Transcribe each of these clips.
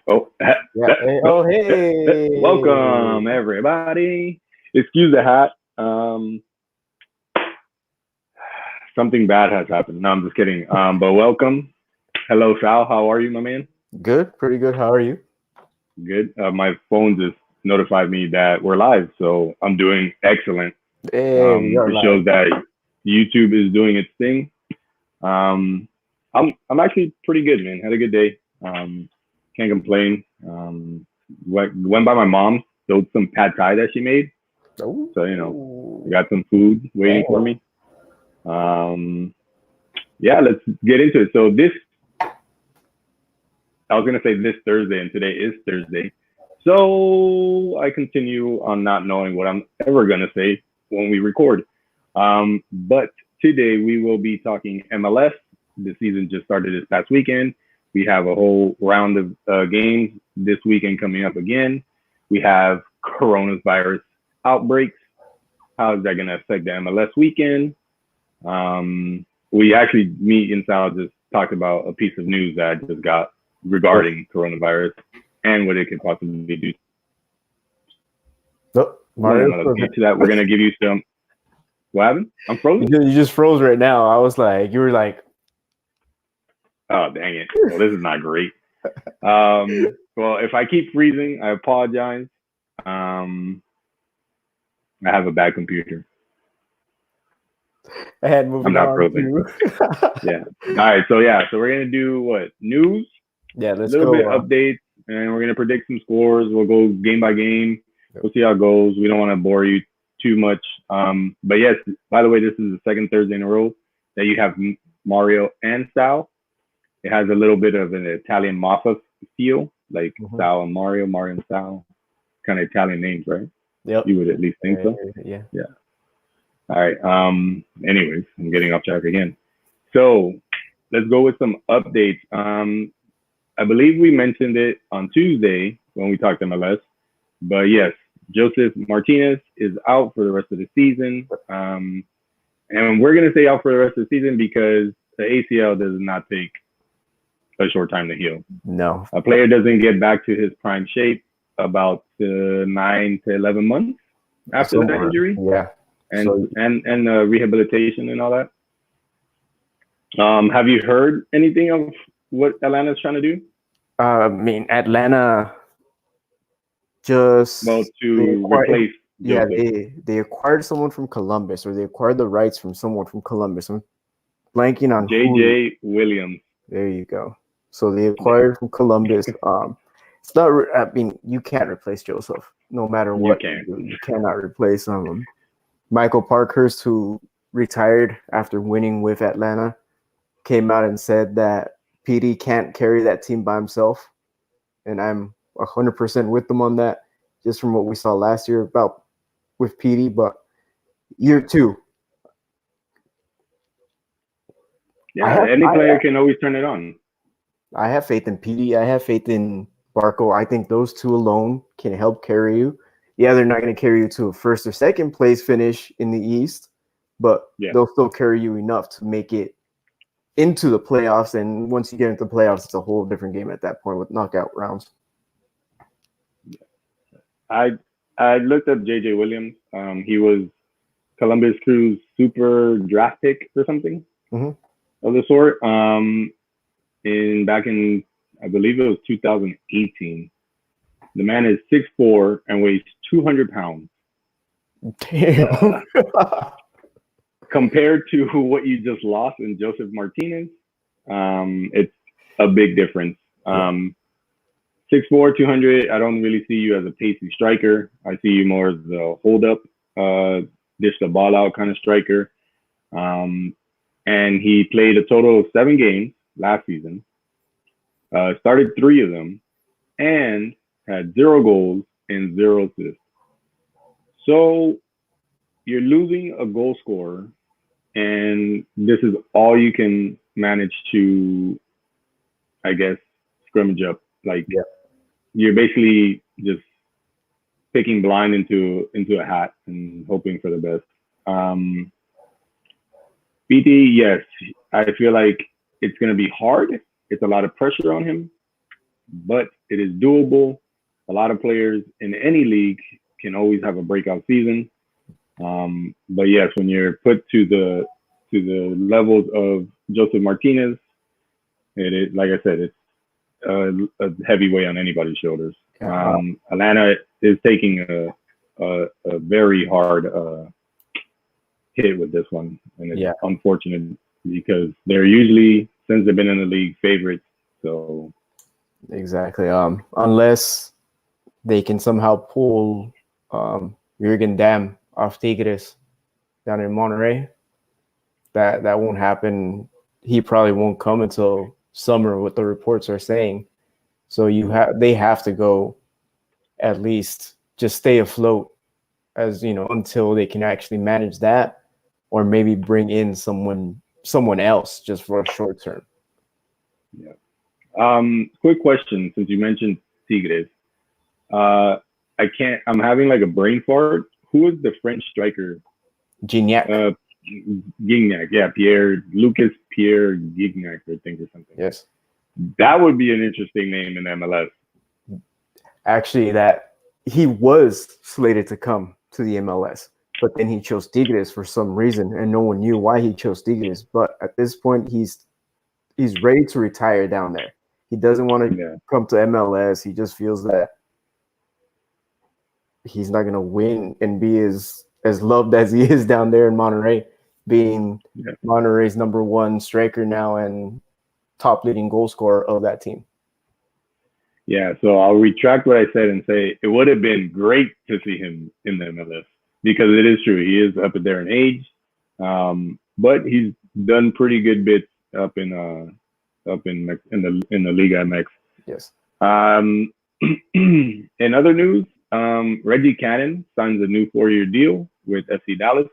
Oh, Yeah. Hey, oh, hey. welcome everybody. Excuse the hat. Something bad has happened. No, I'm just kidding. But welcome. Hello, Sal. How are you, my man? Good. Pretty good. How are you? Good. My phone just notified me that we're live, so I'm doing excellent. Hey, we are It live. shows that YouTube is doing its thing. I'm actually pretty good, man. Had a good day. Can't complain. Went by my mom, built some pad thai that she made. So I got some food waiting for me. Yeah, let's get into it. So I was gonna say this Thursday, and today is Thursday. So I continue on not knowing what I'm ever gonna say when we record. But today we will be talking MLS. The season just started this past weekend. We have a whole round of games this weekend coming up again. We have coronavirus outbreaks. How is that going to affect the MLS weekend? We actually, me and Sal just talked about a piece of news that I just got regarding coronavirus and what it could possibly do. Oh, Mario. Let's get to that. We're going to give you some. What happened? I'm frozen? You just froze right now. I was like, you were like, oh, dang it. Well, this is not great. Well, if I keep freezing, I apologize. I have a bad computer. I'm not frozen. Yeah. All right. So we're gonna do what? News. Yeah, let's go. A little bit updates, and we're gonna predict some scores. We'll go game by game. We'll see how it goes. We don't want to bore you too much. But yes, by the way, this is the second Thursday in a row that you have Mario and Sal. It has a little bit of an Italian mafia feel, like Sal and Mario and Sal, kind of Italian names, right? Yep. You would at least think so. Yeah. All right. Anyways, I'm getting off track again. So let's go with some updates. I believe we mentioned it on Tuesday when we talked MLS, but yes, Joseph Martinez is out for the rest of the season. And we're gonna say out for the rest of the season because the ACL does not take a short time to heal. No. A player doesn't get back to his prime shape about 9 to 11 months after the injury. Yeah. And rehabilitation and all that. Have you heard anything of what Atlanta's trying to do? I mean, Atlanta just replace. Yeah, they acquired someone from Columbus, or they acquired the rights from someone from Columbus. I'm blanking on JJ Williams. There you go. So they acquired from Columbus. It's not. I mean, you can't replace Joseph, no matter what you do. You cannot replace Michael Parkhurst, who retired after winning with Atlanta, came out and said that PD can't carry that team by himself, and I'm 100% with them on that. Just from what we saw last year with PD, but year two. Yeah, any player can always turn it on. I have faith in PD. I have faith in Barco. I think those two alone can help carry you. Yeah, they're not going to carry you to a first or second place finish in the East, but they'll still carry you enough to make it into the playoffs. And once you get into the playoffs, it's a whole different game at that point with knockout rounds. I looked up JJ Williams. He was Columbus Crew's super draft pick or something of the sort. Back in I believe it was 2018. The man is 6'4" and weighs 200 pounds. Damn. Compared to what you just lost in Joseph Martinez, it's a big difference. 6'4", 200. I don't really see you as a pacey striker. I see you more as a hold-up, dish the ball out kind of striker. And he played a total of 7 games last season. Started 3 of them, and had 0 goals and 0 assists. So you're losing a goal scorer, and this is all you can manage to, I guess, scrimmage up. You're basically just picking blind into a hat and hoping for the best. BT, yes, I feel like it's going to be hard. It's a lot of pressure on him. but it is doable. A lot of players in any league can always have a breakout season. But yes, when you're put to the levels of Joseph Martinez, it is, like I said, it's a heavy weight on anybody's shoulders. Atlanta is taking a very hard hit with this one, and it's unfortunate because they're usually, since they've been in the league, favorites. So exactly, unless they can somehow pull Jürgen Damm off Tigres down in Monterrey, that won't happen. He probably won't come until summer, what the reports are saying. So they have to go, at least just stay afloat, as you know, until they can actually manage that, or maybe bring in someone else just for a short term. Yeah. Quick question, since you mentioned Tigres. I'm having like a brain fart. Who is the French striker? Gignac. Gignac, yeah, Lucas Pierre Gignac, I think, or something. Yes. That would be an interesting name in MLS. Actually, that he was slated to come to the MLS, but then he chose Tigres for some reason, and no one knew why he chose Tigres. But at this point, he's ready to retire down there. He doesn't want to come to MLS. He just feels that he's not going to win and be as loved as he is down there in Monterrey, being Monterrey's #1 striker now and top leading goal scorer of that team. Yeah, so I'll retract what I said and say it would have been great to see him in the MLS, because it is true, he is up there in age, but he's done pretty good bits up in the Liga MX. Yes. In other news, Reggie Cannon signs a new 4-year deal with FC Dallas.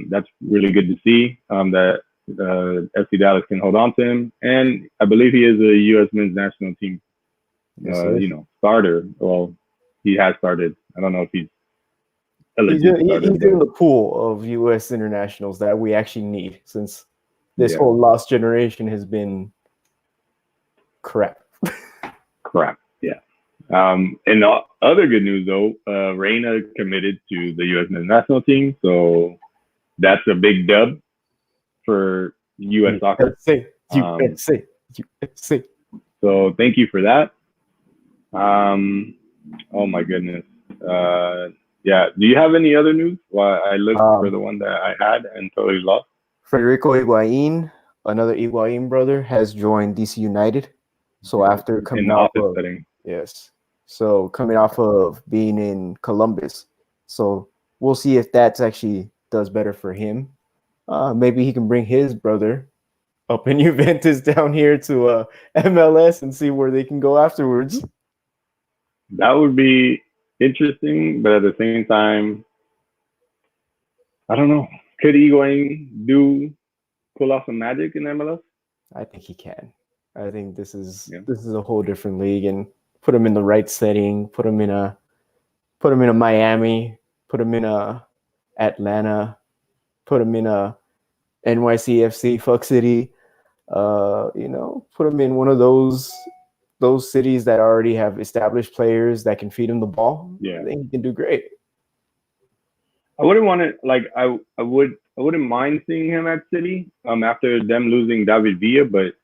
That's really good to see that FC Dallas can hold on to him, and I believe he is a U.S. men's national team starter. Well, he has started. I don't know if he's in the pool of U.S. internationals that we actually need, since this whole lost generation has been crap. Yeah. And other good news, though, Reyna committed to the U.S. men's national team, so that's a big dub for U.S. soccer. USA. So thank you for that. Oh my goodness. Yeah. Do you have any other news? Well, I looked for the one that I had and totally lost. Federico Higuain, another Higuain brother, has joined DC United. So after coming off of coming off of being in Columbus, so we'll see if that's actually does better for him. Maybe he can bring his brother up in Juventus down here to MLS and see where they can go afterwards. That would be interesting, but at the same time, I don't know. Could Higuain pull off some magic in MLS? I think he can. I think this is a whole different league, and put him in the right setting. Put him in a Miami. Put him in a Atlanta. Put him in a NYCFC, Fuck City. Put him in one of those cities that already have established players that can feed him the ball. Yeah, I think he can do great. I wouldn't want to I wouldn't mind seeing him at City after them losing David Villa, but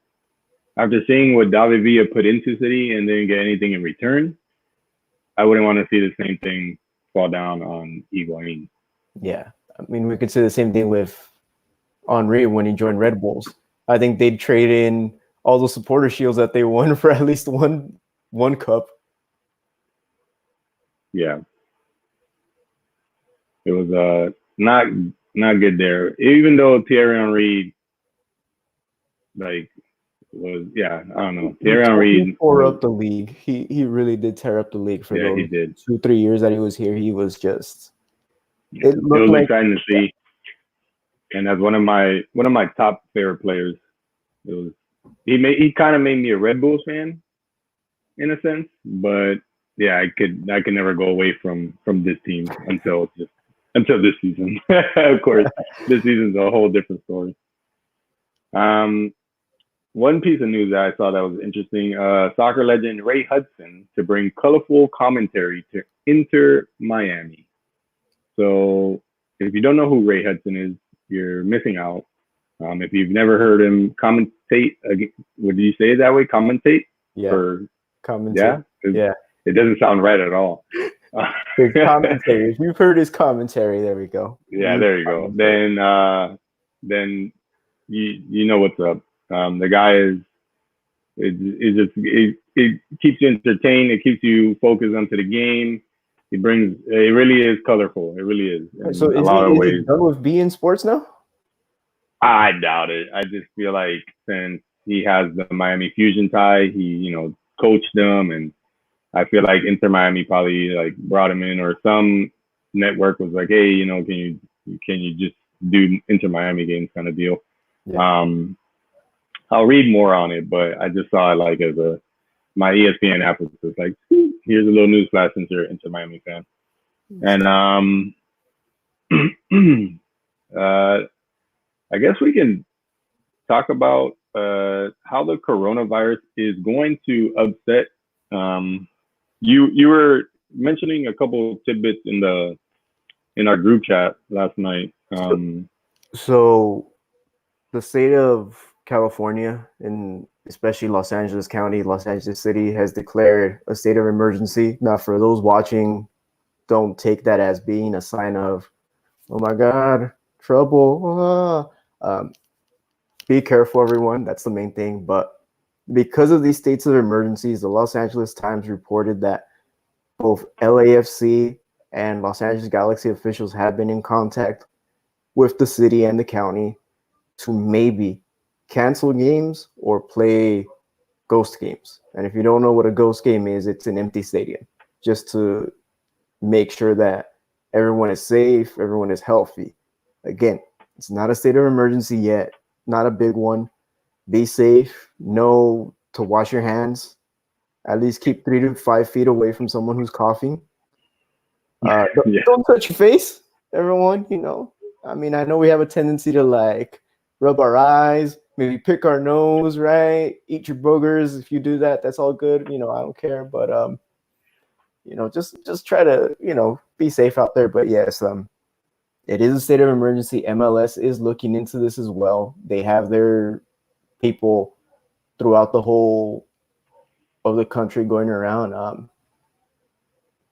after seeing what David Villa put into City and didn't get anything in return, I wouldn't want to see the same thing fall down on Higuain. Yeah, I mean, we could say the same thing with Henry when he joined Red Bulls. I think they'd trade in all the supporter shields that they won for at least one cup. Yeah. It was not good there. Even though Thierry Henry was I don't know. Thierry Henry tore up the league. He really did tear up the league for those 2-3 years that he was here. He was just it was like exciting to see. And as one of my top favorite players, he kind of made me a Red Bulls fan in a sense, but yeah, I could never go away from this team until this season. Of course, this season's a whole different story. one piece of news that I saw that was interesting: soccer legend Ray Hudson to bring colorful commentary to Inter Miami. So, if you don't know who Ray Hudson is, you're missing out. If you've never heard him commentate, would you say it that way? Commentate? Yeah. Or, commentate. Yeah. It doesn't sound right at all. His commentary. If you've heard his commentary, there we go. Yeah, there you go. Then you know what's up. The guy it keeps you entertained. It keeps you focused onto the game. It really is colorful. It really is. So in a lot of ways. He done with beIN Sports now? I doubt it. I just feel like since he has the Miami Fusion tie, he coached them, and I feel like Inter Miami probably like brought him in, or some network was like, hey, can you just do Inter Miami games kind of deal. Yeah. I'll read more on it, but I just saw it like as my ESPN app was just like, here's a little news flash since you're Inter Miami fan. And I guess we can talk about how the coronavirus is going to upset. You were mentioning a couple of tidbits in our group chat last night. So the state of California, and especially Los Angeles County, Los Angeles City, has declared a state of emergency. Now, for those watching, don't take that as being a sign of, oh my God, trouble. Be careful, everyone. That's the main thing. But because of these states of emergencies, the Los Angeles Times reported that both LAFC and Los Angeles Galaxy officials have been in contact with the city and the county to maybe cancel games or play ghost games. And if you don't know what a ghost game is, it's an empty stadium, just to make sure that everyone is safe, everyone is healthy. Again, it's not a state of emergency yet, not a big one. Be safe. Know to wash your hands. At least keep 3 to 5 feet away from someone who's coughing. Don't touch your face, everyone. I mean, I know we have a tendency to like rub our eyes, maybe pick our nose, right? Eat your boogers. If you do that, that's all good. I don't care. But just try to be safe out there. But yes, it is a state of emergency. MLS is looking into this as well. They have their people throughout the whole of the country going around.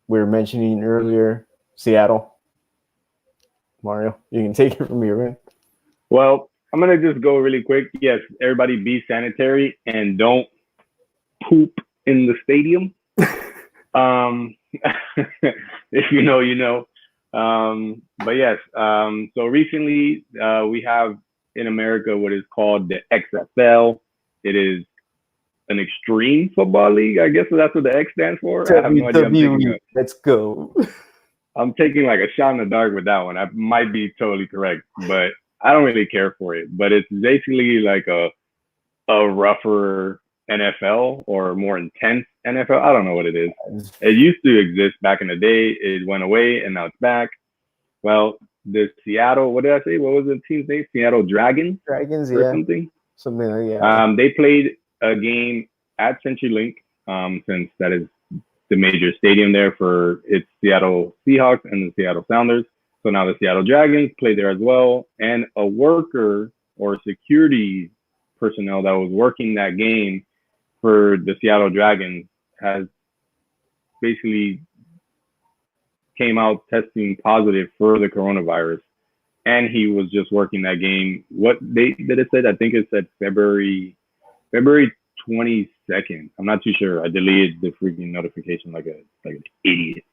We were mentioning earlier Seattle. Mario, you can take it from here, man. Well, I'm going to just go really quick. Yes, everybody be sanitary and don't poop in the stadium. If you know, you know. But yes, so recently we have in America what is called the XFL. It is an extreme football league. I guess that's what the X stands for. I have no idea. Let's go. I'm taking like a shot in the dark with that one. I might be totally correct, but I don't really care for it. But it's basically like a rougher NFL or more intense NFL. I don't know what it is. It used to exist back in the day. It went away and now it's back. Well, the Seattle, what did I say? What was the team's name? Seattle Dragons? Dragons, or yeah. Something like that. They played a game at CenturyLink, since that is the major stadium there for its Seattle Seahawks and the Seattle Sounders. So now the Seattle Dragons play there as well. And a worker or security personnel that was working that game for the Seattle Dragons has basically came out testing positive for the coronavirus. And he was just working that game. What date did it say? I think it said February 22nd. I'm not too sure. I deleted the freaking notification like an idiot.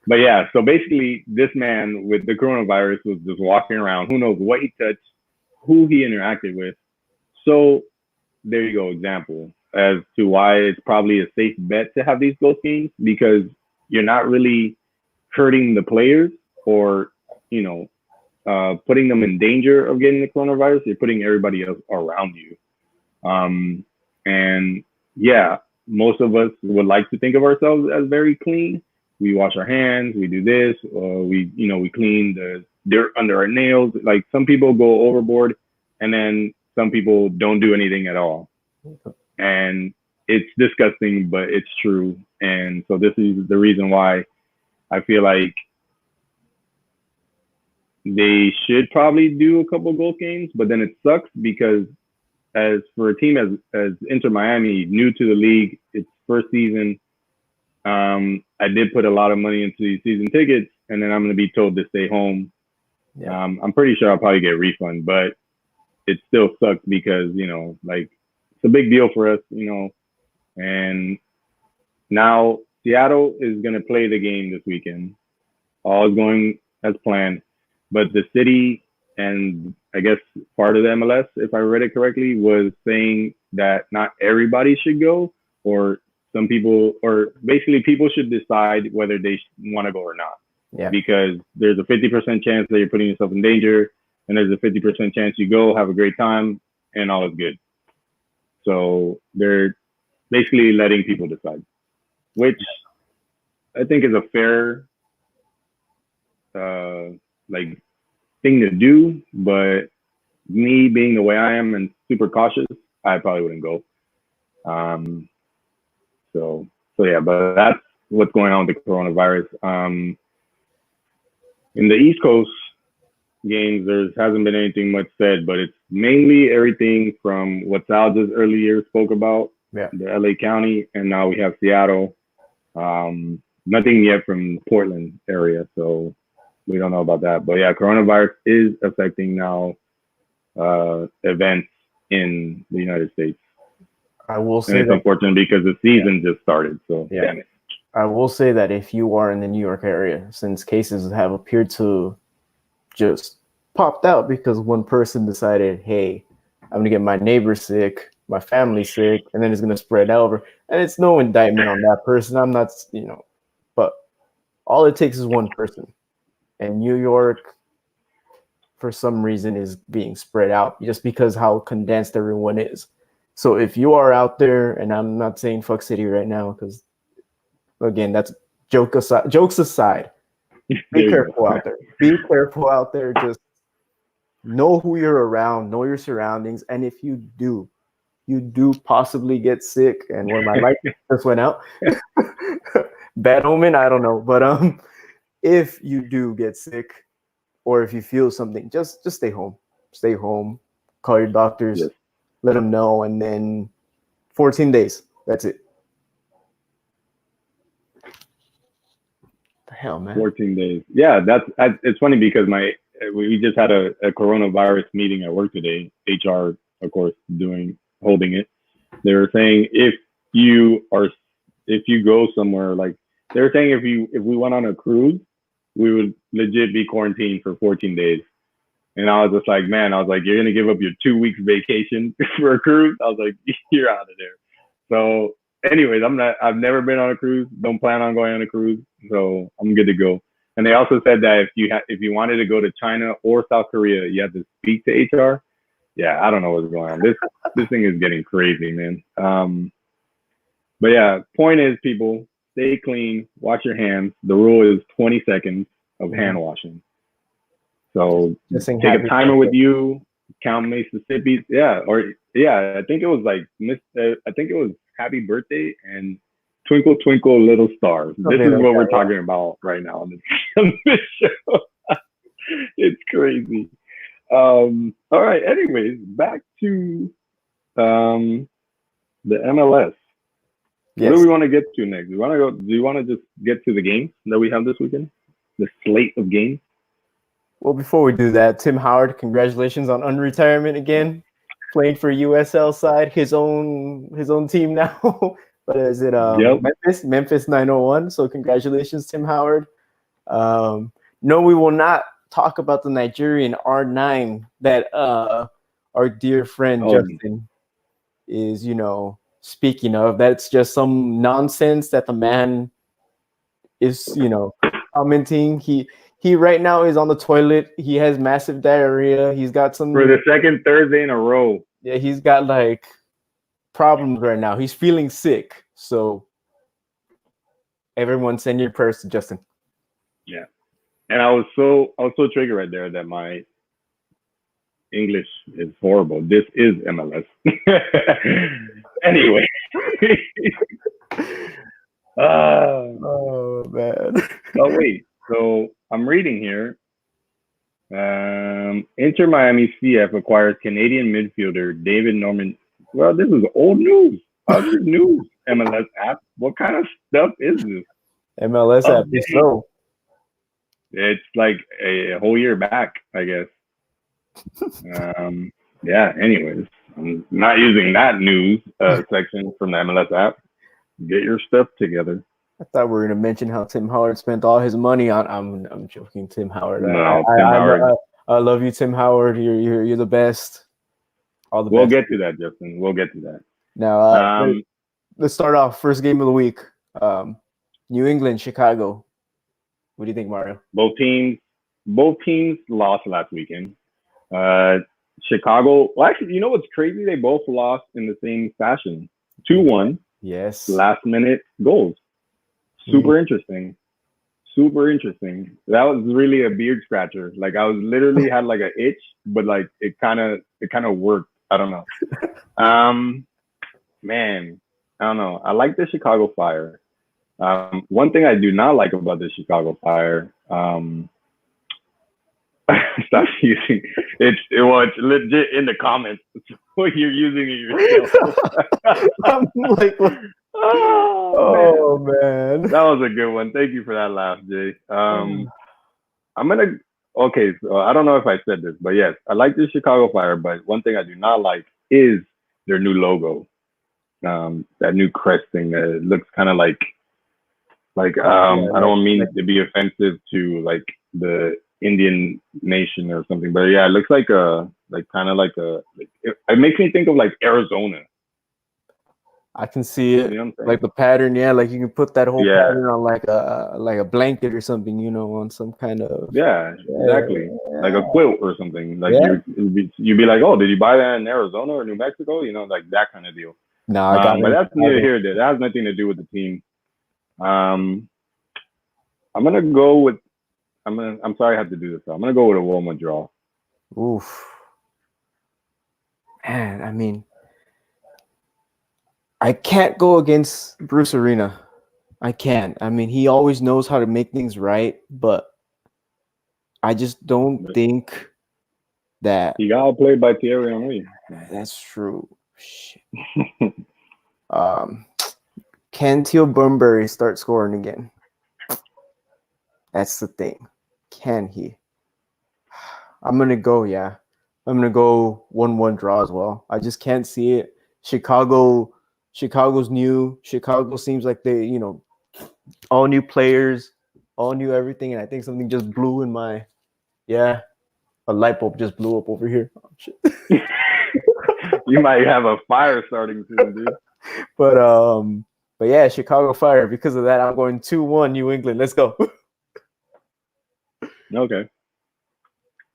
But yeah, so basically this man with the coronavirus was just walking around. Who knows what he touched, who he interacted with. So there you go, example as to why it's probably a safe bet to have these ghost games, because you're not really hurting the players or, putting them in danger of getting the coronavirus. You're putting everybody else around you. And yeah, most of us would like to think of ourselves as very clean. We wash our hands, we do this, we clean the dirt under our nails. Like some people go overboard and then some people don't do anything at all. And it's disgusting, but it's true. And so this is the reason why I feel like they should probably do a couple golf games, but then it sucks because as for a team as Inter Miami, new to the league, its first season, I did put a lot of money into these season tickets, and then I'm going to be told to stay home. Yeah. I'm pretty sure I'll probably get a refund, but it still sucks because, you know, like it's a big deal for us, you know, and now Seattle is going to play the game this weekend. All is going as planned, but the city and I guess part of the MLS, if I read it correctly, was saying that not everybody should go, or some people, or basically people should decide whether they want to go or not. Yeah. Because there's a 50% chance that you're putting yourself in danger, and there's a 50% chance you go, have a great time, and all is good. So they're basically letting people decide, which I think is a fair like thing to do, but me being the way I am and super cautious, I probably wouldn't go. So yeah, but that's what's going on with the coronavirus. In the East Coast games, there hasn't been anything much said, but it's mainly everything from what Sal just earlier spoke about, the LA County, and now we have Seattle. Nothing yet from Portland area, so we don't know about that. But yeah, coronavirus is affecting now events in the United States. I will say it's unfortunate because the season just started. So yeah. I will say that if you are in the New York area, since cases have appeared to just popped out because one person decided, hey, I'm going to get my neighbor sick, my family sick, and then it's going to spread over. And it's no indictment on that person. I'm not, you know, but all it takes is one person. And New York, for some reason, is being spread out just because how condensed everyone is. So if you are out there, and I'm not saying fuck city right now, because again, that's jokes aside. Be careful out there. Be careful out there. Just know who you're around, know your surroundings, and if you do possibly get sick, and when my light just went out, bad omen, I don't know, but if you do get sick, or if you feel something, just stay home. Stay home. Call your doctors. Yes. Let them know, and then 14 days. That's it. The hell, man. 14 days. Yeah, it's funny because we just had a coronavirus meeting at work today. HR, of course, holding it. They were saying if you go somewhere, like they were saying if we went on a cruise, we would legit be quarantined for 14 days. And I was just like, man, you're going to give up your 2 weeks vacation for a cruise? I was like, you're out of there. So anyways, I've never been on a cruise. Don't plan on going on a cruise. So I'm good to go. And they also said that if you wanted to go to China or South Korea, you have to speak to HR. Yeah, I don't know what's going on. This thing is getting crazy, man. But yeah, point is, people, stay clean, wash your hands. The rule is 20 seconds of hand washing. So take a timer with you, count Mississippi. I think it was Happy Birthday and Twinkle Twinkle Little Stars. This is what we're talking about right now on this show. It's crazy. All right. Anyways, back to the MLS. Yes. What do we want to get to next? Do you want to just get to the games that we have this weekend? The slate of games? Well, before we do that, Tim Howard, congratulations on unretirement again. Playing for USL side, his own team now. But is it Memphis 901? So congratulations, Tim Howard. No, we will not talk about the Nigerian R9 that our dear friend Justin is, speaking of. That's just some nonsense that the man is, commenting. He right now is on the toilet. He has massive diarrhea. He's got some for the second Thursday in a row. Yeah, he's got like problems right now. He's feeling sick. So everyone send your prayers to Justin. Yeah. And I was so triggered right there that my English is horrible. This is MLS. Anyway. Oh man. Oh wait. So I'm reading here. Inter Miami CF acquires Canadian midfielder David Norman. Well, this is old news. Other news. MLS app. What kind of stuff is this? MLS app is slow. It's like a whole year back, I guess. Yeah. Anyways, I'm not using that news section from the MLS app. Get your stuff together. I thought we were gonna mention how Tim Howard spent all his money on. I'm joking, Tim Howard. No, Tim Howard. I love you, Tim Howard. You're the best. All the best. We'll get to that, Justin. We'll get to that. Now, let's start off. First game of the week. New England, Chicago. What do you think, Mario? Both teams lost last weekend. Chicago. Well, actually, you know what's crazy? They both lost in the same fashion. 2-1. Yes. Last minute goals. Super interesting. That was really a beard scratcher. Like I was literally had like an itch, but like it kind of worked. I don't know. Man, I don't know. I like the Chicago Fire. One thing I do not like about the Chicago Fire, stop using it's legit in the comments. What you're using it yourself. I'm like, oh man, that was a good one. Thank you for that laugh, Jay. Okay, so I don't know if I said this, but yes, I like the Chicago Fire. But one thing I do not like is their new logo. That new crest thing that looks kind of like I don't mean it to be offensive to like the Indian nation or something, but yeah, it looks like it makes me think of like Arizona. I can see it, you know like the pattern. Yeah, like you can put that whole pattern on like a blanket or something, on some kind of exactly like a quilt or something. Like you'd be like, oh, did you buy that in Arizona or New Mexico? Like that kind of deal. No, I got but that's neither here nor there. That has nothing to do with the team. I'm gonna go with. I'm sorry I have to do this. I'm gonna go with a 1-1 draw. Oof, man. I mean, I can't go against Bruce Arena. I can't. I mean, he always knows how to make things right, but I just don't think that he got outplayed by Thierry Henry. That's true. Shit. Can Teal Bunbury start scoring again? That's the thing. Can he? I'm gonna go 1-1 draw as well. I just can't see it. Chicago's new. Chicago seems like they, all new players, all new everything, and I think something just blew in my a light bulb just blew up over here. Oh, shit. You might have a fire starting soon, dude. But yeah, Chicago Fire. Because of that, I'm going 2-1 New England. Let's go. Okay.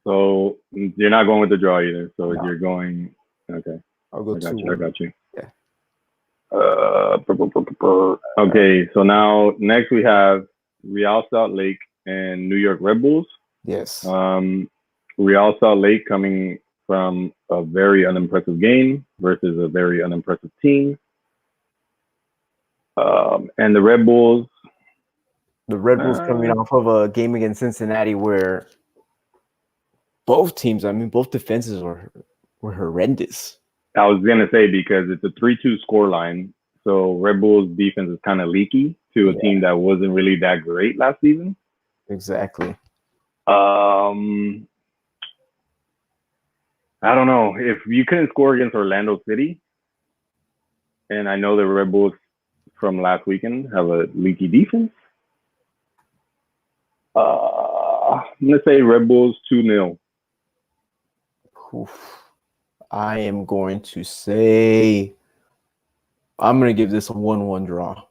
So you're not going with the draw either. So you're going. Okay. I'll go 2-1. I got you. Yeah. Okay. So now next we have Real Salt Lake and New York Red Bulls. Yes. Real Salt Lake coming from a very unimpressive game versus a very unimpressive team. And the Red Bulls. The Red Bulls coming off of a game against Cincinnati where both defenses were horrendous. I was going to say because it's a 3-2 scoreline. So Red Bulls defense is kind of leaky to a team that wasn't really that great last season. Exactly. I don't know. If you couldn't score against Orlando City, and I know the Red Bulls from last weekend have a leaky defense, I'm going to say Red Bulls 2-0. I am going to say I'm going to give this a 1-1 draw.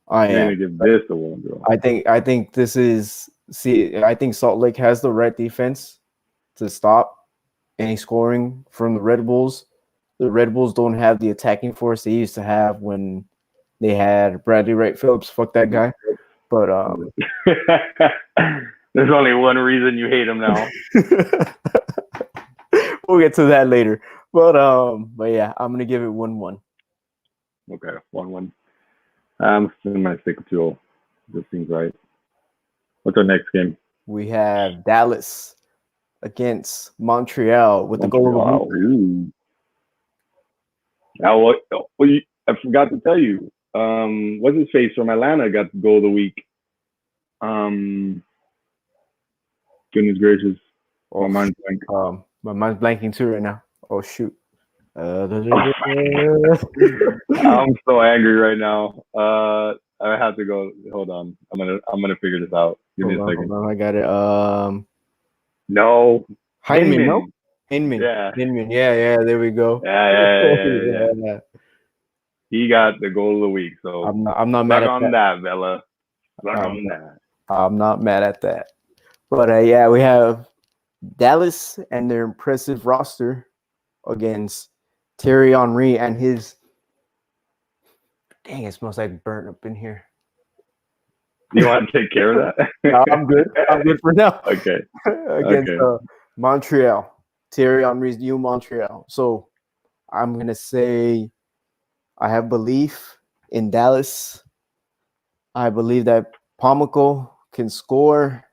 I'm going to give this a 1 draw. I think this is I think Salt Lake has the right defense to stop any scoring from the Red Bulls. The Red Bulls don't have the attacking force they used to have when they had Bradley Wright Phillips. Fuck that guy. But there's only one reason you hate him now. we'll get to that later. But yeah, I'm gonna give it 1-1. Okay, 1-1. I'm gonna stick with 2-0. This seems right. What's our next game? We have Dallas against Montreal with the goal of the week. I forgot to tell you. What's his face from Atlanta got the goal of the week? Goodness gracious. My mind's blanking too right now. Oh shoot. I'm so angry right now. I have to go. Hold on. I'm gonna figure this out. Give me a second. I got it. No. Hyndman. No. Hyndman. Yeah. Hyndman. Yeah. There we go. Yeah. He got the goal of the week. So I'm not mad at that, Bella. On that. I'm not mad at that. But yeah, we have Dallas and their impressive roster against Thierry Henry and his. Dang, it smells like burnt up in here. You want to take care of that? No, I'm good. I'm good for now. Okay. Against Montreal, Thierry Henry's new Montreal. So I'm gonna say I have belief in Dallas. I believe that Pomoko can score.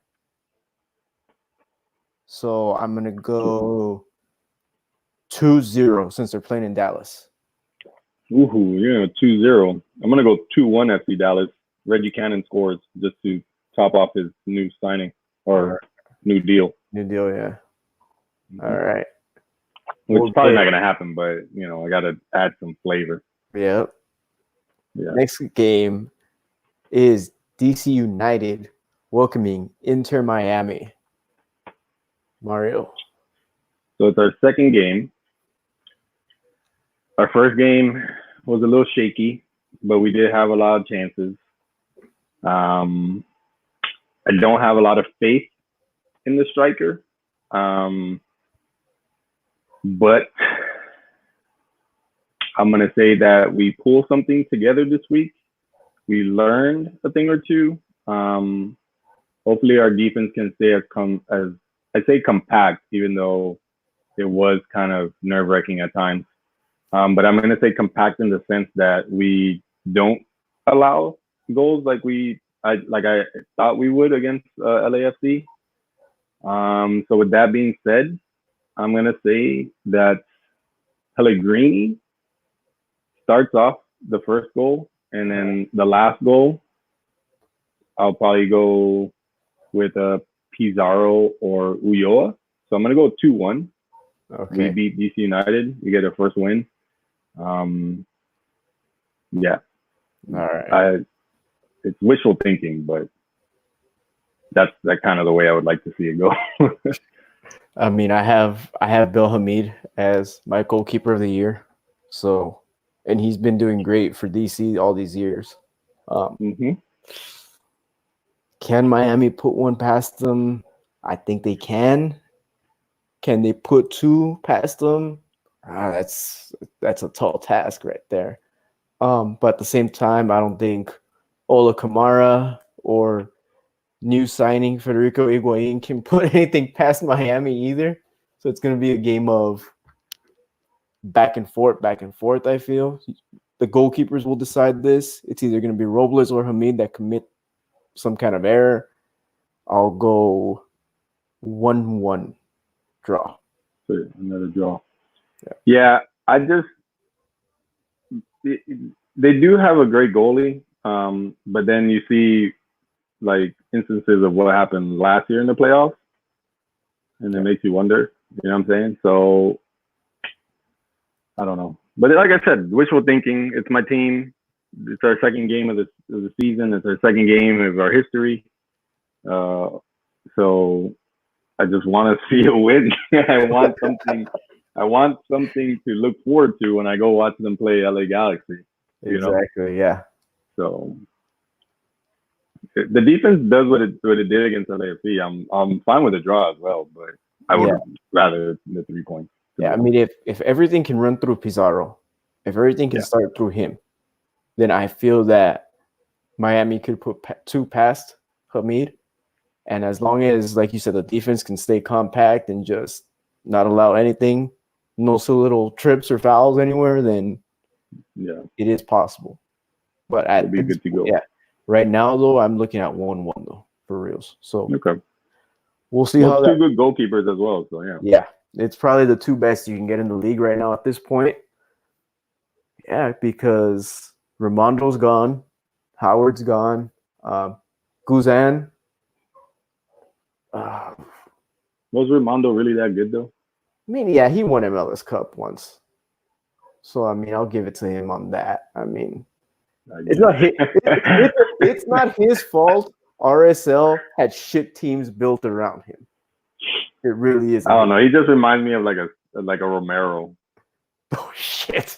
So I'm gonna go 2-0 since they're playing in Dallas. Ooh, yeah, 2-0. I'm gonna go 2-1 FC Dallas. Reggie Cannon scores just to top off his new signing or new deal. New deal, yeah. All right. Which is probably not gonna happen, but I gotta add some flavor. Yep. Yeah. Next game is DC United welcoming Inter Miami. Mario. So it's our second game. Our first game was a little shaky, but we did have a lot of chances. I don't have a lot of faith in the striker, but I'm going to say that we pull something together this week. We learned a thing or two. Hopefully our defense can stay as I say compact, even though it was kind of nerve-wracking at times. But I'm going to say compact in the sense that we don't allow goals like I thought we would against LAFC. So with that being said, I'm going to say that Pellegrini starts off the first goal, and then the last goal, I'll probably go with Pizarro or Ulloa. So I'm going to go 2-1. Okay. We beat DC United. We get our first win. Yeah. All right. It's wishful thinking, but that's kind of the way I would like to see it go. I mean, I have Bill Hamid as my goalkeeper of the year. So, and he's been doing great for DC all these years. Can Miami put one past them? I think they can. Can they put two past them? That's a tall task right there. But at the same time, I don't think Ola Kamara or new signing Federico Higuain can put anything past Miami either. So it's going to be a game of back and forth, I feel. The goalkeepers will decide this. It's either going to be Robles or Hamid that commit some kind of error. I'll go 1-1 draw. Another draw. Yeah, they do have a great goalie, but then you see like instances of what happened last year in the playoffs, and it makes you wonder. You know what I'm saying? So I don't know, but like I said, wishful thinking. It's my team. It's our second game of the season. It's our second game of our history. So I just want to see a win. I want something to look forward to when I go watch them play LA Galaxy. Exactly. Yeah. So the defense does what it did against LAFC. I'm fine with a draw as well, but I would rather the 3 points. Yeah, I mean, if everything can run through Pizarro, if everything can start through him, then I feel that Miami could put two past Hamid. And as long as, like you said, the defense can stay compact and just not allow anything, no so little trips or fouls anywhere, then it is possible. But it'll be good to go. Yeah, right now though, I'm looking at 1-1 though for reals. So okay, we'll see how two good goalkeepers as well. So yeah, it's probably the two best you can get in the league right now at this point. Yeah, because Raimondo's gone, Howard's gone, Guzan. Was Raimondo really that good though? I mean, yeah, he won MLS Cup once. So, I mean, I'll give it to him on that. I mean, it's not his fault. RSL had shit teams built around him. It really is. I don't know. He just reminds me of like a Romero. Oh shit.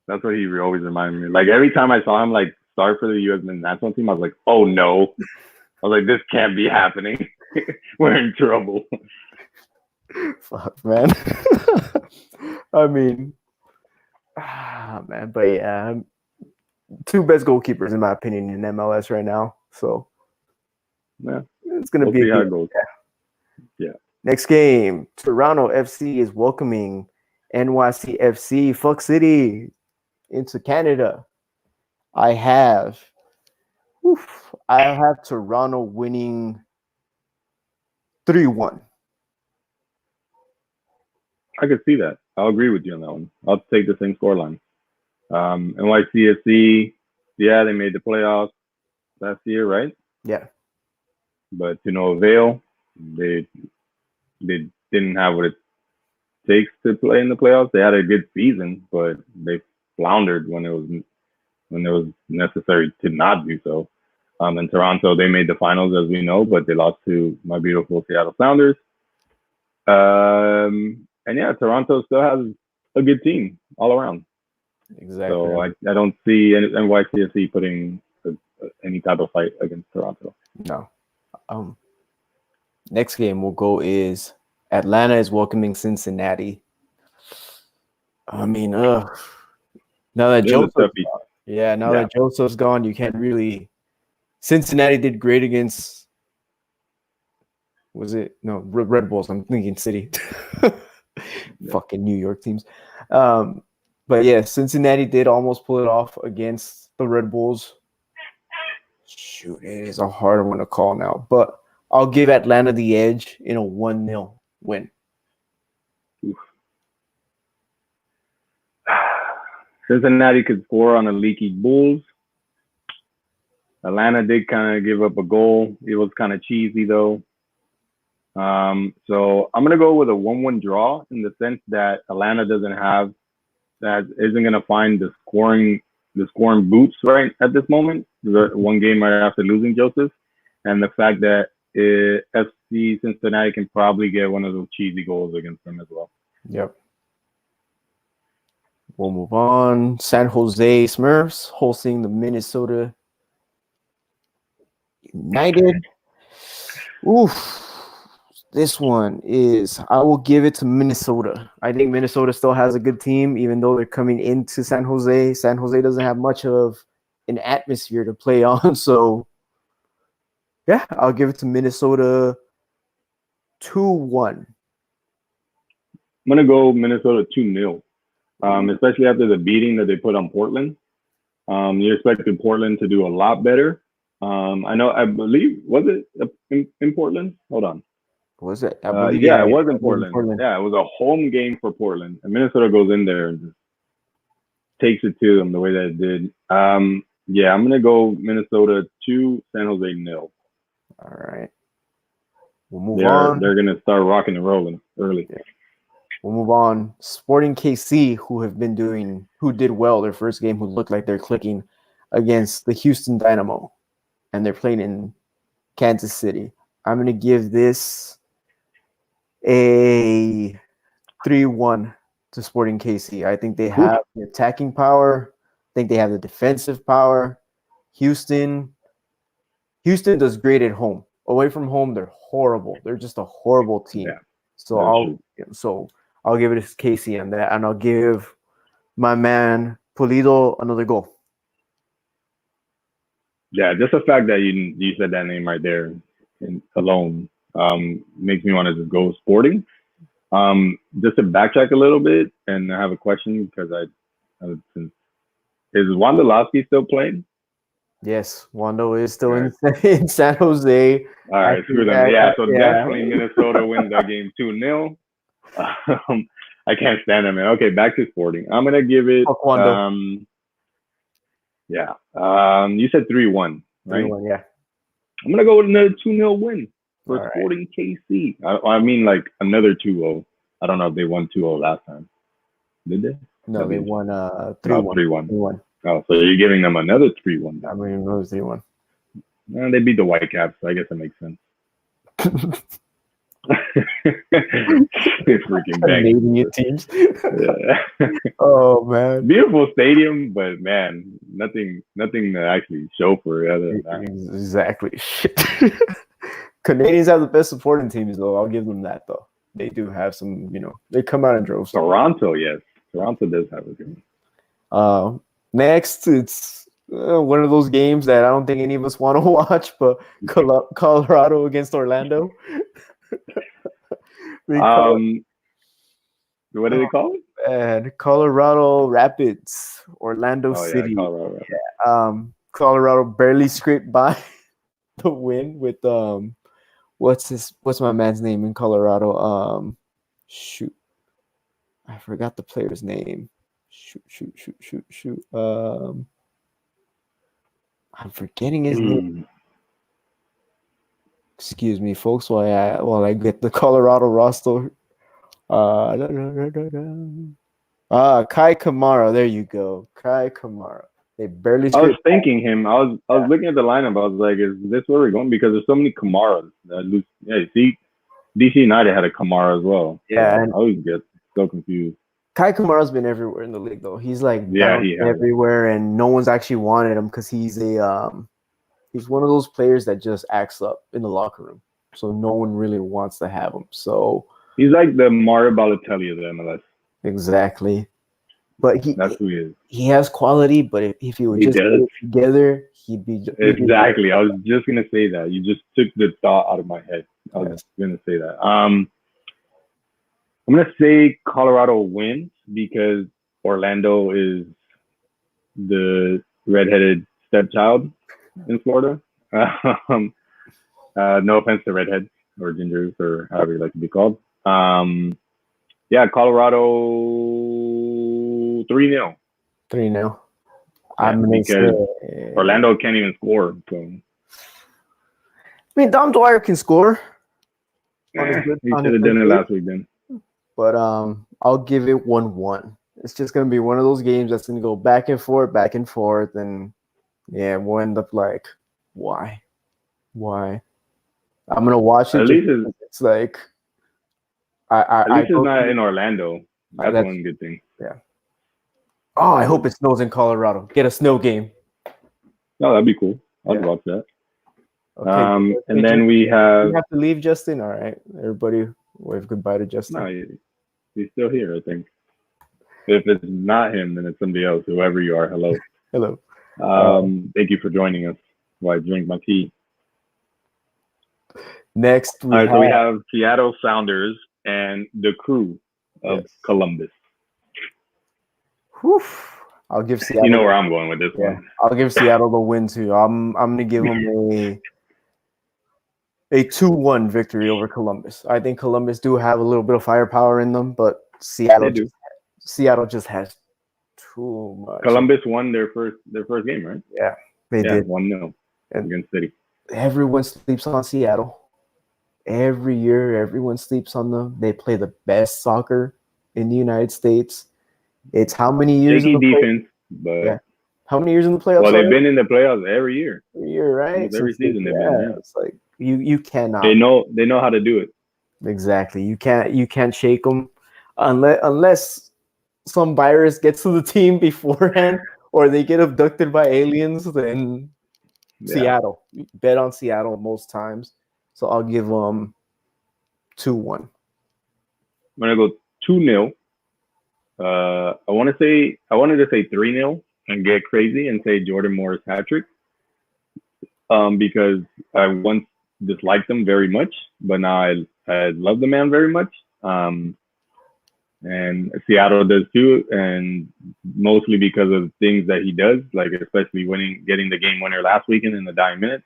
That's what he always reminded me. Like every time I saw him like start for the U.S. men's national team, I was like, oh no. I was like, this can't be happening. We're in trouble. Fuck, man. I mean, man, but yeah, two best goalkeepers in my opinion in MLS right now. So yeah, it's gonna be see how it goes. Yeah. Next game, Toronto FC is welcoming NYCFC Fuck City into Canada. I have Toronto winning 3-1. I could see that. I'll agree with you on that one. I'll take the same scoreline. NYCFC, yeah, they made the playoffs last year, right? Yeah. But to no avail. They didn't have what it takes to play in the playoffs. They had a good season, but they floundered when it was necessary to not do so. In Toronto, they made the finals, as we know, but they lost to my beautiful Seattle Sounders. And yeah, Toronto still has a good team all around. Exactly. So I don't see NYCFC putting any type of fight against Toronto. No. Next game we'll go is Atlanta is welcoming Cincinnati. I mean, now that Joseph's gone, you can't really. Cincinnati did great against. Was it no Red Bulls? I'm thinking City. Fucking New York teams. But yeah, Cincinnati did almost pull it off against the Red Bulls. Shoot, it is a hard one to call now, but I'll give Atlanta the edge in a 1-0 win. Cincinnati could score on a leaky Bulls. Atlanta did kind of give up a goal. It was kind of cheesy though. So I'm gonna go with a 1-1 draw in the sense that Atlanta isn't gonna find the scoring boots right at this moment. The one game right after losing Joseph, and the fact that FC Cincinnati can probably get one of those cheesy goals against them as well. Yep. We'll move on. San Jose Smurfs hosting the Minnesota United. Oof. This one is, I will give it to Minnesota. I think Minnesota still has a good team, even though they're coming into San Jose. San Jose doesn't have much of an atmosphere to play on. So, yeah, I'll give it to Minnesota 2-1. I'm going to go Minnesota 2-0, especially after the beating that they put on Portland. You expected Portland to do a lot better. I believe, was it in Portland? Hold on. Was it? It was in Portland. Yeah, it was a home game for Portland. And Minnesota goes in there and just takes it to them the way that it did. I'm going to go Minnesota 2, San Jose 0. All right. We'll move on. They're going to start rocking and rolling early. Yeah. We'll move on. Sporting KC, who did well their first game, who looked like they're clicking against the Houston Dynamo. And they're playing in Kansas City. I'm going to give this a 3-1 to Sporting KC. I think they have the attacking power. I think they have the defensive power. Houston does great at home. Away from home, they're horrible. They're just a horrible team. Yeah, so I'll give it to KC on that, and I'll give my man Pulido another goal. Yeah, just the fact that you said that name right there alone makes me want to just go Sporting. Just to backtrack a little bit, and I have a question because is Wondolowski still playing? Yes, Wando is still in San Jose. All right, screw them. Yeah, so definitely Minnesota wins that game 2-0. I can't stand them, man. Okay, back to Sporting. I'm gonna give it. You said 3-1, right? 3-1, yeah. I'm gonna go with another 2-0 win for Sporting KC. I mean, like another 2-0. I don't know if they won 2-0 last time. Did they? No, they won 3-1. 3-1. Oh, so you're giving them another 3-1. I mean, it was 3-1. They beat the Whitecaps, so I guess that makes sense. Freaking Canadian teams. Yeah. Oh man, beautiful stadium, but man, nothing to actually show for it other than that. Exactly. Canadians have the best supporting teams, though. I'll give them that, though. They do have some, they come out in droves. Toronto, yes. Toronto does have a good. Next, it's one of those games that I don't think any of us want to watch, but Colorado against Orlando. What do they call it? And Colorado Rapids, Orlando City. Colorado. Yeah. Colorado barely scraped by the win with what's my man's name in Colorado? Shoot, I forgot the player's name. Shoot. I'm forgetting his name. Excuse me, folks, while I get the Colorado roster. Kai Kamara. There you go, Kai Kamara. They barely. I was thinking him. I was looking at the lineup. I was like, is this where we're going? Because there's so many Kamaras. See, DC United had a Kamara as well. Yeah, I always get so confused. Kai Kamara's been everywhere in the league, though. He's like everywhere, and no one's actually wanted him because he's he's one of those players that just acts up in the locker room, so no one really wants to have him. So he's like the Mario Balotelli of the MLS. Exactly, but that's who he is. He has quality, but if he would just put it together, he'd be exactly. I was just gonna say that. You just took the thought out of my head. I was gonna say that. I'm gonna say Colorado wins because Orlando is the redheaded stepchild in Florida. No offense to redheads or gingers or however you like to be called. Colorado 3-0. 3-0. Because Orlando can't even score. So. I mean, Dom Dwyer can score. He should have done it last week then. But I'll give it 1-1. It's just gonna be one of those games that's gonna go back and forth, and we'll end up like, why? I'm gonna watch it. At least it's like at least it's not in Orlando. That's one good thing. Yeah. Oh, I hope it snows in Colorado. Get a snow game. Oh, that'd be cool. I'd watch that. Okay. And then we have. You have to leave, Justin. All right, everybody, wave goodbye to Justin. No, he's still here, I think. If it's not him, then it's somebody else. Whoever you are, hello. Hello. Thank you for joining us while I drink my tea. Next, we have Seattle Sounders and the Crew of Columbus. Whew. I'll give Seattle. You know where I'm going with this one. I'll give Seattle the win too. I'm gonna give them a 2-1 victory over Columbus. I think Columbus do have a little bit of firepower in them, but Seattle just has too much. Columbus won their first game, right? Yeah, they did 1-0 against City. Everyone sleeps on Seattle. Every year, everyone sleeps on them. They play the best soccer in the United States. It's how many years in the defense, but how many years in the playoffs? Well, they've been in the playoffs every year. Every year, right? Every season they've been. It's like you cannot. They know how to do it. Exactly. You can't shake them unless some virus gets to the team beforehand or they get abducted by aliens. Then Seattle. You bet on Seattle most times. So I'll give them 2-1. I'm gonna go 2-0. I wanted to say 3-0 and get crazy and say Jordan Morris hat trick. Because I once disliked him very much, but now I love the man very much. and Seattle does too, and mostly because of things that he does, like especially getting the game winner last weekend in the dying minutes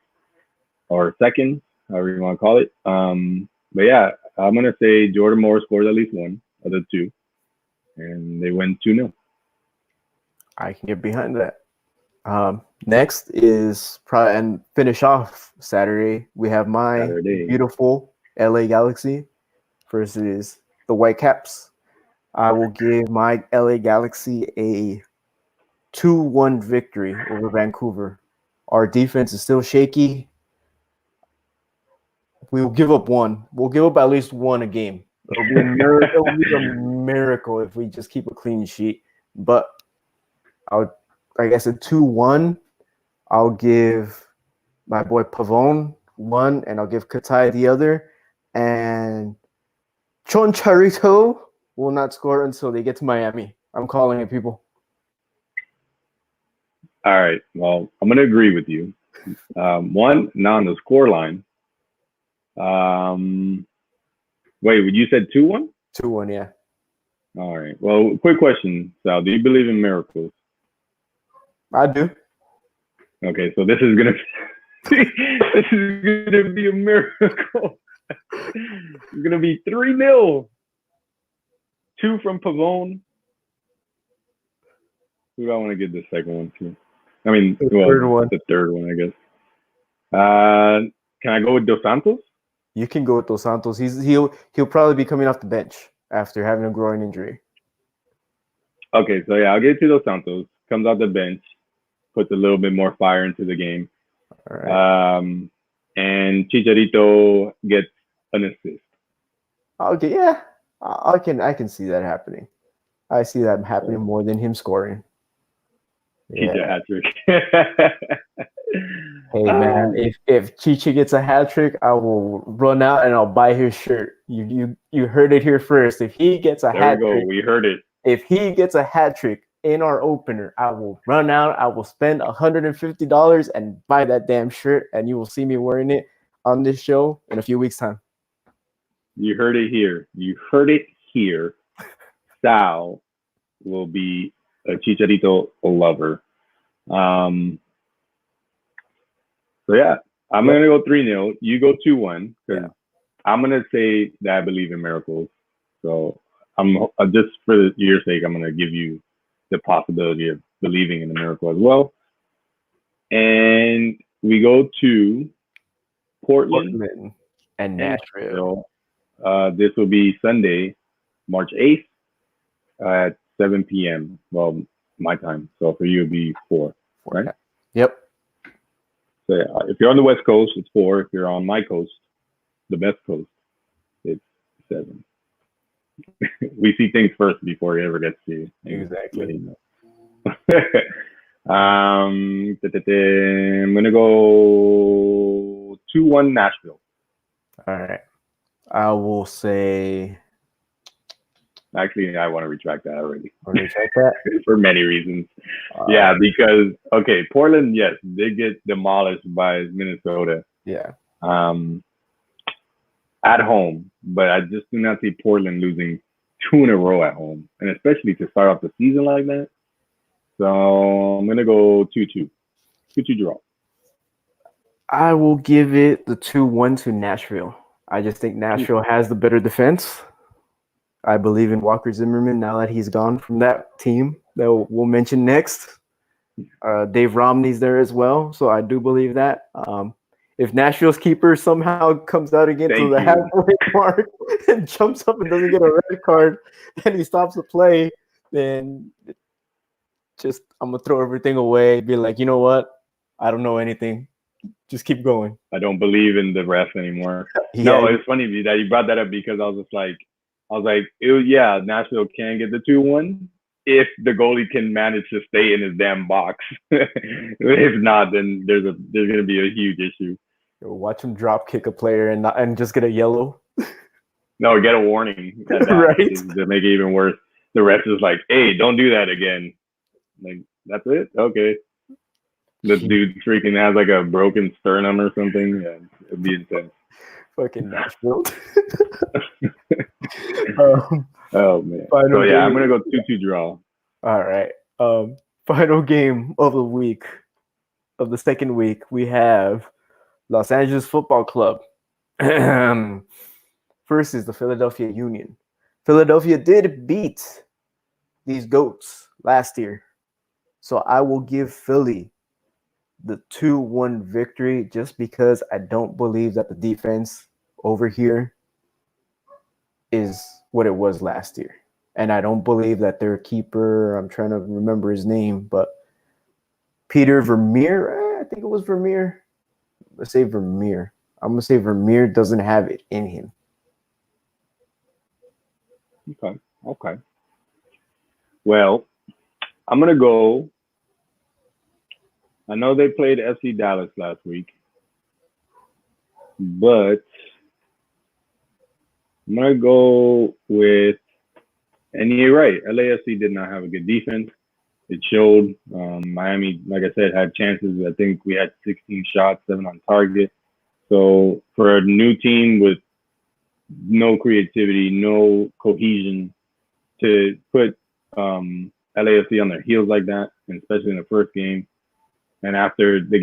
or seconds, however you want to call it. But yeah, I'm gonna say Jordan Moore scored at least one of the two, and they win 2-0. I can get behind that. Next is probably, and finish off Saturday. We have my beautiful LA Galaxy versus the Whitecaps. I will give my LA Galaxy a 2-1 victory over Vancouver. Our defense is still shaky. We'll give up one. We'll give up at least one a game. It'll be a miracle if we just keep a clean sheet. But I guess a 2-1. I'll give my boy Pavone one, and I'll give Katai the other. And Choncharito will not score until they get to Miami. I'm calling it, people. All right. Well, I'm going to agree with you. One, not on the score line. Wait, you said 2-1? 2-1, yeah. All right. Well, quick question, Sal. Do you believe in miracles? I do. Okay, so this is gonna be a miracle. It's gonna be 3-0. 2 from Pavone. Who do I want to give the second one to? I mean, the third one, I guess. Can I go with Dos Santos? You can go with Dos Santos. He'll probably be coming off the bench after having a groin injury. Okay, so yeah, I'll give it to Dos Santos. Comes off the bench, puts a little bit more fire into the game. All right. And Chicharito gets an assist. Okay, yeah, I can see that happening. I see that happening more than him scoring. Chicha hat trick. Hey man, if Chicha gets a hat trick, I will run out and I'll buy his shirt. You heard it here first. If he gets a hat trick, we heard it. If he gets a hat trick in our opener, I will run out. I will spend $150 and buy that damn shirt, and you will see me wearing it on this show in a few weeks' time. You heard it here. You heard it here. Sal will be a Chicharito lover. So yeah, I'm gonna go 3-0. You go 2-1 because I'm gonna say that I believe in miracles. So I'm just for your sake, I'm gonna give you the possibility of believing in a miracle as well. And we go to Portland and Nashville. This will be Sunday, March 8th at 7 p.m. Well, my time. So for you, it'll be 4, right? Yep. So yeah, if you're on the West Coast, it's 4. If you're on my coast, the best coast, it's 7. We see things first before it ever gets to you. Exactly. I'm gonna go 2-1 Nashville. All right. I will say. Actually, I want to retract that already. Want to retract that? For many reasons. Yeah, because Portland, yes, they get demolished by Minnesota. Yeah. At home, but I just do not see Portland losing 2 in a row at home, and especially to start off the season like that. So I'm gonna go 2-2. 2-2 draw. I will give it the 2-1 to Nashville. I just think Nashville has the better defense. I believe in Walker Zimmerman now that he's gone from that team that we'll mention next. Dave Romney's there as well, so I do believe that. If Nashville's keeper somehow comes out again to the halfway mark and jumps up and doesn't get a red card and he stops the play, then I'm going to throw everything away, be like, you know what? I don't know anything. Just keep going. I don't believe in the refs anymore. No, it's funny that you brought that up because I was like, Nashville can get the 2-1 if the goalie can manage to stay in his damn box. If not, then there's going to be a huge issue. Watch him drop kick a player and just get a yellow. No, get a warning. Right. To make it even worse. The ref is like, hey, don't do that again. Like, that's it? Okay. The dude freaking has like a broken sternum or something. Yeah, it'd be intense. Fucking Nashville. Oh man. Final So yeah, I'm game. gonna go 2-2 draw. All right. Final game of the week, of the second week, we have Los Angeles Football Club versus the Philadelphia Union. Philadelphia did beat these GOATs last year, so I will give Philly the 2-1 victory just because I don't believe that the defense over here is what it was last year. And I don't believe that their keeper, I'm trying to remember his name, but Peter Vermeer, I think it was Vermeer. Let's say Vermeer. I'm going to say Vermeer doesn't have it in him. Okay. Well, I'm going to go. I know they played FC Dallas last week, but I'm going to go with, and you're right, LAFC did not have a good defense. It showed. Miami, like I said, had chances. I think we had 16 shots, 7 on target. So for a new team with no creativity, no cohesion, to put LAFC on their heels like that, and especially in the first game, and after the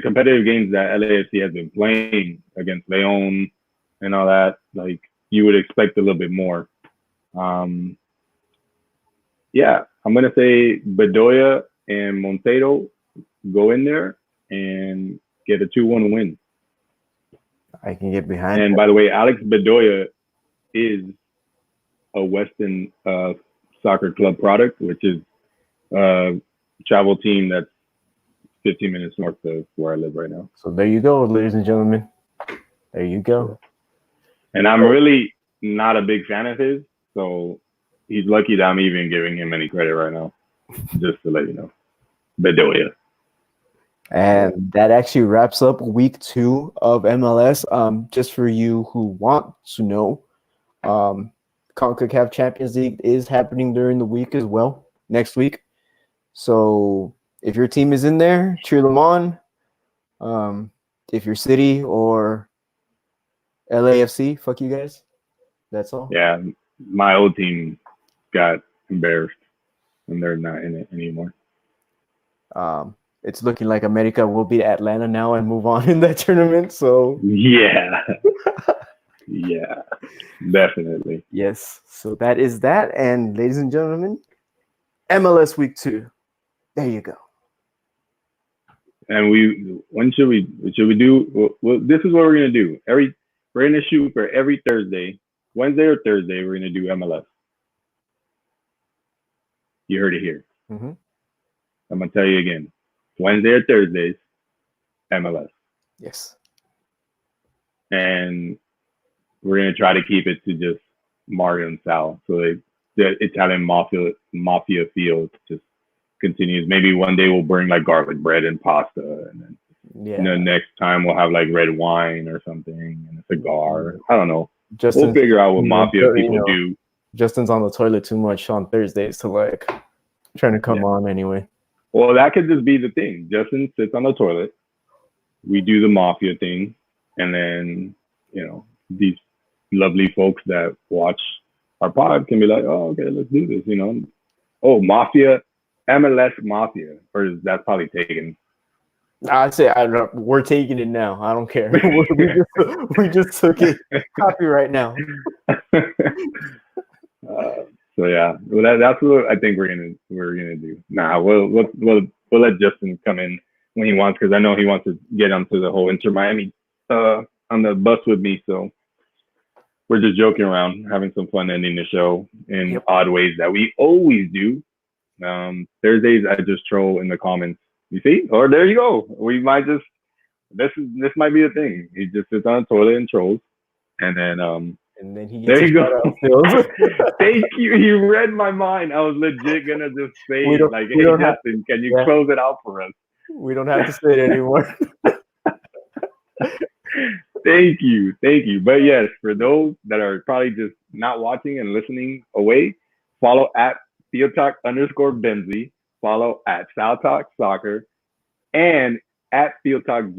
competitive games that LAFC has been playing against Leon and all that, like you would expect a little bit more. Yeah, I'm gonna say Bedoya and Montero go in there and get a 2-1 win. I can get behind. And by the way, Alex Bedoya is a Weston soccer club product, which is a travel team that's 15 minutes north of where I live right now. So there you go, ladies and gentlemen. There you go. And I'm really not a big fan of his, so he's lucky that I'm even giving him any credit right now, just to let you know. Bedoya. And that actually wraps up week 2 of MLS. Just for you who want to know, CONCACAF Champions League is happening during the week as well, next week. So if your team is in there, cheer them on. If your city or LAFC, fuck you guys. That's all. Yeah, my old team got embarrassed, and they're not in it anymore. It's looking like America will beat Atlanta now and move on in that tournament. So yeah, yeah, definitely. Yes. So that is that. And ladies and gentlemen, MLS Week 2. There you go. And when should we do? Well, this is what we're gonna do. We're gonna shoot for every Thursday, Wednesday or Thursday. We're gonna do MLS. You heard it here. Mm-hmm. I'm gonna tell you again. Wednesday or Thursdays, MLS. Yes. And we're gonna try to keep it to just Mario and Sal, so the Italian mafia feel just continues. Maybe one day we'll bring like garlic bread and pasta, and then next time we'll have like red wine or something and a cigar. I don't know. We'll figure out what mafia people do. Justin's on the toilet too much on Thursdays to like trying to come on anyway. Well, that could just be the thing. Justin sits on the toilet. We do the mafia thing, and then these lovely folks that watch our pod can be like, "Oh, okay, let's do this." Oh, mafia, MLS mafia, or that's probably taken. I say we're taking it now. I don't care. we just took it. Copyright now. So yeah, well, that's what I think we're gonna do. Nah, we'll let Justin come in when he wants, because I know he wants to get onto the whole Inter Miami on the bus with me. So we're just joking around, having some fun, ending the show in odd ways that we always do. Thursdays I just troll in the comments. You see? Or there you go. We might just this might be a thing. He just sits on the toilet and trolls, and then he gets there you go. Thank you. You read my mind. I was legit gonna just say like, "Hey Justin, can you close it out for us?" We don't have to say it anymore. Thank you. But yes, for those that are probably just not watching and listening away, follow at FieldTalk_Benzy, follow at SalTalk Soccer, and at FieldTalk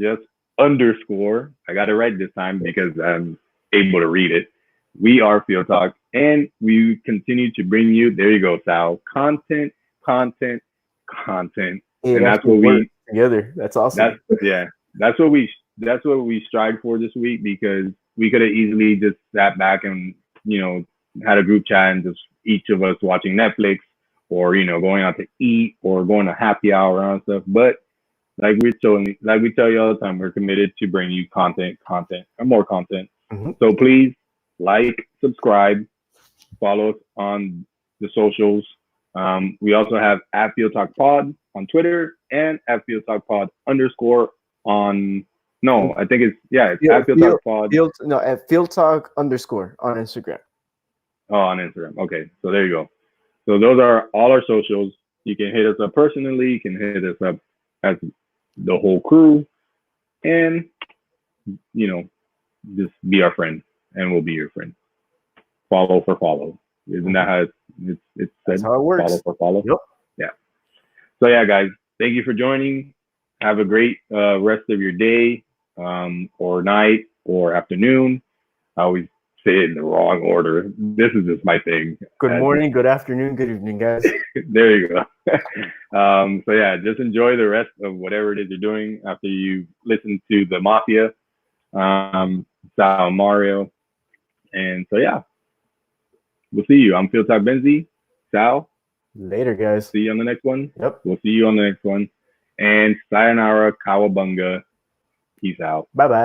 _. I got it right this time because I'm able to read it. We are FieldTalk And we continue to bring you, there you go, Sal, content. Hey, And that's that's what we together. That's awesome. That's what we strive for this week, because we could have easily just sat back and, had a group chat and just each of us watching Netflix, or, going out to eat, or going to happy hour and stuff. But like we tell you all the time, we're committed to bring you content, and more content. Mm-hmm. So please like, subscribe, follow us on the socials. We also have at FieldTalk Pod on Twitter, and at FieldTalk Pod _ on. No, I think it's at FieldTalk Pod. At FieldTalk _ on Instagram. Oh, on Instagram. Okay, so there you go. So those are all our socials. You can hit us up personally. You can hit us up as the whole crew, and just be our friend, and we'll be your friend. Follow for follow. Isn't that how it's said? That's how it works. Follow for follow. Yep. Yeah. So yeah, guys, thank you for joining. Have a great rest of your day, or night, or afternoon. I always say it in the wrong order. This is just my thing. Good morning, good afternoon, good evening, guys. There you go. So yeah, just enjoy the rest of whatever it is you're doing after you listen to the Mafia, Sal, Mario, and so yeah, we'll see you. I'm FieldTalk Benzy. Sal. Later, guys. See you on the next one. Yep. We'll see you on the next one. And sayonara, kawabunga. Peace out. Bye-bye.